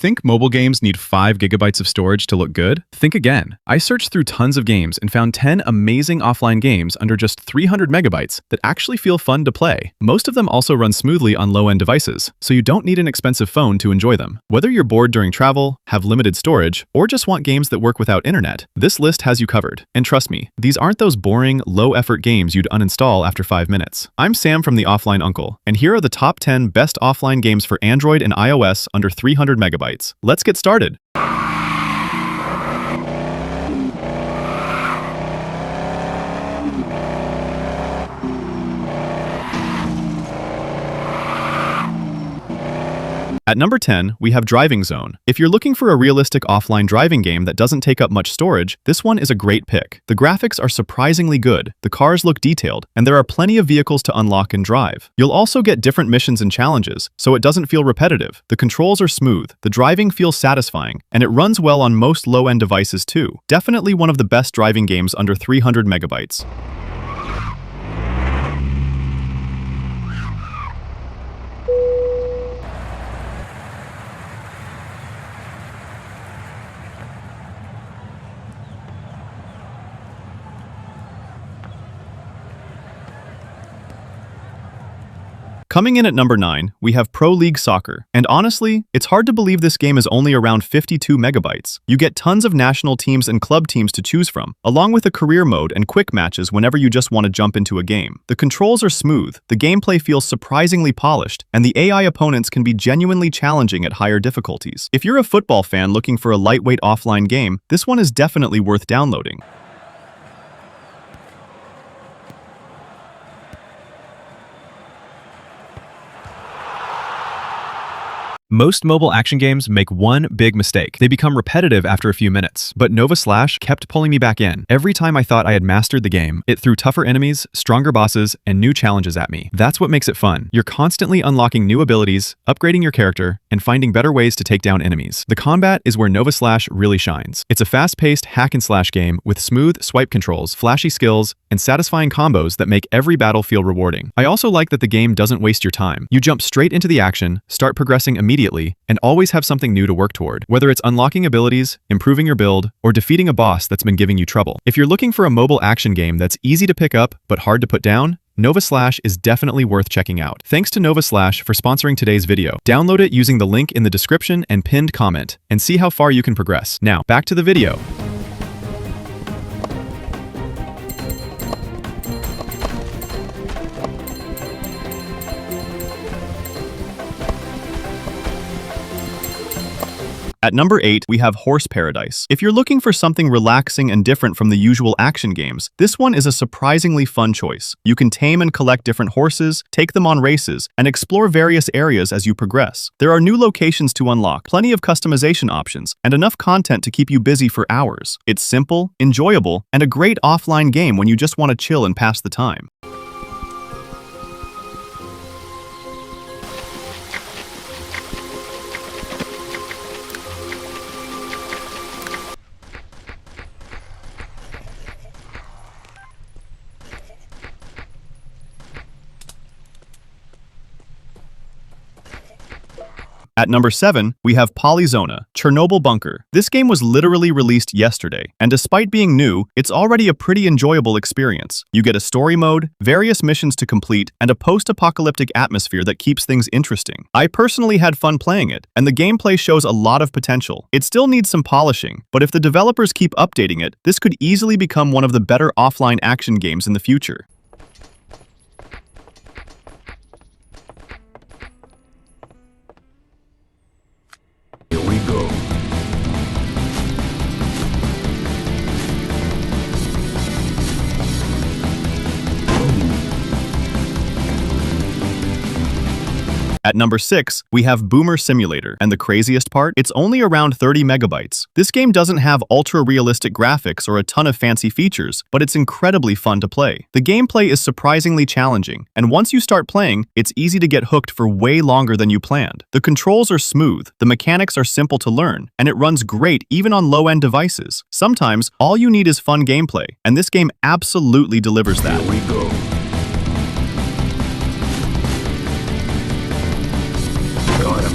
Think mobile games need 5 gigabytes of storage to look good? Think again. I searched through tons of games and found 10 amazing offline games under just 300 megabytes that actually feel fun to play. Most of them also run smoothly on low-end devices, so you don't need an expensive phone to enjoy them. Whether you're bored during travel, have limited storage, or just want games that work without internet, this list has you covered. And trust me, these aren't those boring, low-effort games you'd uninstall after 5 minutes. I'm Sam from the Offline Uncle, and here are the top 10 best offline games for Android and iOS under 300 megabytes. Let's get started. At number 10, we have Driving Zone. If you're looking for a realistic offline driving game that doesn't take up much storage, this one is a great pick. The graphics are surprisingly good, the cars look detailed, and there are plenty of vehicles to unlock and drive. You'll also get different missions and challenges, so it doesn't feel repetitive. The controls are smooth, the driving feels satisfying, and it runs well on most low-end devices too. Definitely one of the best driving games under 300 megabytes. Coming in at number 9, we have Pro League Soccer. And honestly, it's hard to believe this game is only around 52 megabytes. You get tons of national teams and club teams to choose from, along with a career mode and quick matches whenever you just want to jump into a game. The controls are smooth, the gameplay feels surprisingly polished, and the AI opponents can be genuinely challenging at higher difficulties. If you're a football fan looking for a lightweight offline game, this one is definitely worth downloading. Most mobile action games make one big mistake. They become repetitive after a few minutes. But Nova Slash kept pulling me back in. Every time I thought I had mastered the game, it threw tougher enemies, stronger bosses, and new challenges at me. That's what makes it fun. You're constantly unlocking new abilities, upgrading your character, and finding better ways to take down enemies. The combat is where Nova Slash really shines. It's a fast-paced hack-and-slash game with smooth swipe controls, flashy skills, and satisfying combos that make every battle feel rewarding. I also like that the game doesn't waste your time. You jump straight into the action, start progressing immediately, and always have something new to work toward, whether it's unlocking abilities, improving your build, or defeating a boss that's been giving you trouble. If you're looking for a mobile action game that's easy to pick up but hard to put down, Nova Slash is definitely worth checking out. Thanks to Nova Slash for sponsoring today's video. Download it using the link in the description and pinned comment, and see how far you can progress. Now, back to the video. At number 8, we have Horse Paradise. If you're looking for something relaxing and different from the usual action games, this one is a surprisingly fun choice. You can tame and collect different horses, take them on races, and explore various areas as you progress. There are new locations to unlock, plenty of customization options, and enough content to keep you busy for hours. It's simple, enjoyable, and a great offline game when you just want to chill and pass the time. At number 7, we have Polyzona, Chernobyl Bunker. This game was literally released yesterday, and despite being new, it's already a pretty enjoyable experience. You get a story mode, various missions to complete, and a post-apocalyptic atmosphere that keeps things interesting. I personally had fun playing it, and the gameplay shows a lot of potential. It still needs some polishing, but if the developers keep updating it, this could easily become one of the better offline action games in the future. At number 6, we have Boomer Simulator, and the craziest part? It's only around 30 megabytes. This game doesn't have ultra-realistic graphics or a ton of fancy features, but it's incredibly fun to play. The gameplay is surprisingly challenging, and once you start playing, it's easy to get hooked for way longer than you planned. The controls are smooth, the mechanics are simple to learn, and it runs great even on low-end devices. Sometimes, all you need is fun gameplay, and this game absolutely delivers that. Here we go. Got him.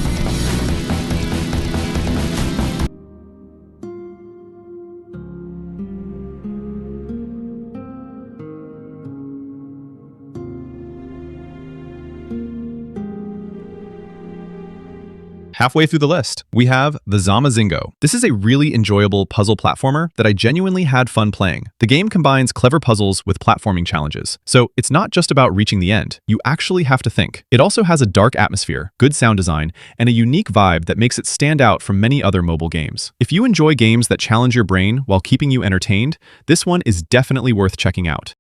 Halfway through the list, we have the Zamazingo. This is a really enjoyable puzzle platformer that I genuinely had fun playing. The game combines clever puzzles with platforming challenges, so it's not just about reaching the end. You actually have to think. It also has a dark atmosphere, good sound design, and a unique vibe that makes it stand out from many other mobile games. If you enjoy games that challenge your brain while keeping you entertained, this one is definitely worth checking out.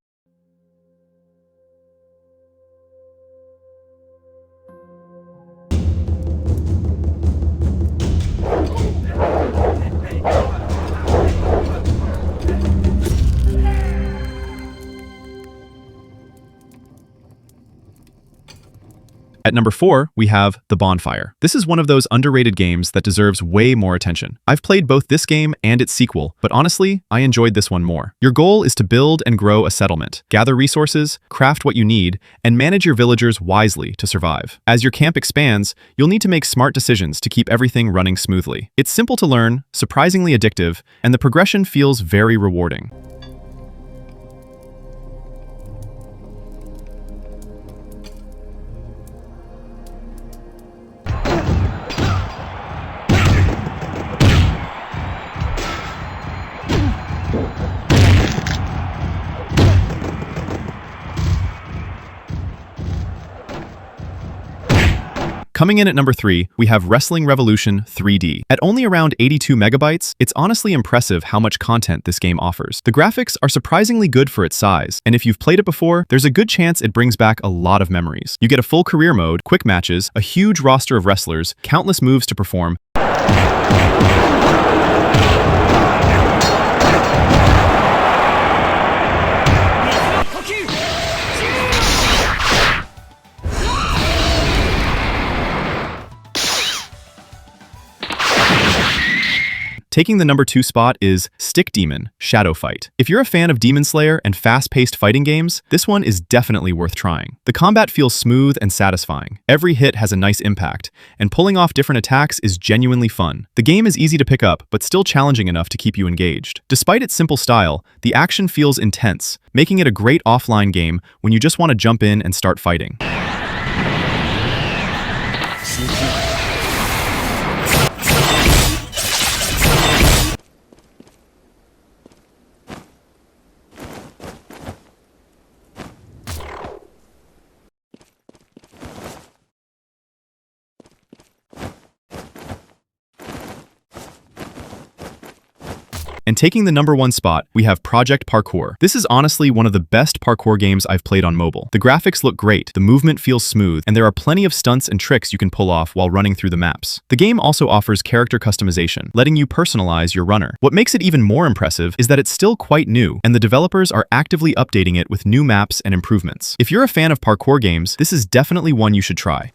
At number 4, we have The Bonfire. This is one of those underrated games that deserves way more attention. I've played both this game and its sequel, but honestly, I enjoyed this one more. Your goal is to build and grow a settlement, gather resources, craft what you need, and manage your villagers wisely to survive. As your camp expands, you'll need to make smart decisions to keep everything running smoothly. It's simple to learn, surprisingly addictive, and the progression feels very rewarding. Coming in at number 3, we have Wrestling Revolution 3D. At only around 82 megabytes, it's honestly impressive how much content this game offers. The graphics are surprisingly good for its size, and if you've played it before, there's a good chance it brings back a lot of memories. You get a full career mode, quick matches, a huge roster of wrestlers, countless moves to perform, Taking the number 2 spot is Stick Demon Shadow Fight. If you're a fan of Demon Slayer and fast-paced fighting games, this one is definitely worth trying. The combat feels smooth and satisfying. Every hit has a nice impact, and pulling off different attacks is genuinely fun. The game is easy to pick up, but still challenging enough to keep you engaged. Despite its simple style, the action feels intense, making it a great offline game when you just want to jump in and start fighting. And taking the number 1 spot, we have Project Parkour. This is honestly one of the best parkour games I've played on mobile. The graphics look great, the movement feels smooth, and there are plenty of stunts and tricks you can pull off while running through the maps. The game also offers character customization, letting you personalize your runner. What makes it even more impressive is that it's still quite new, and the developers are actively updating it with new maps and improvements. If you're a fan of parkour games, this is definitely one you should try.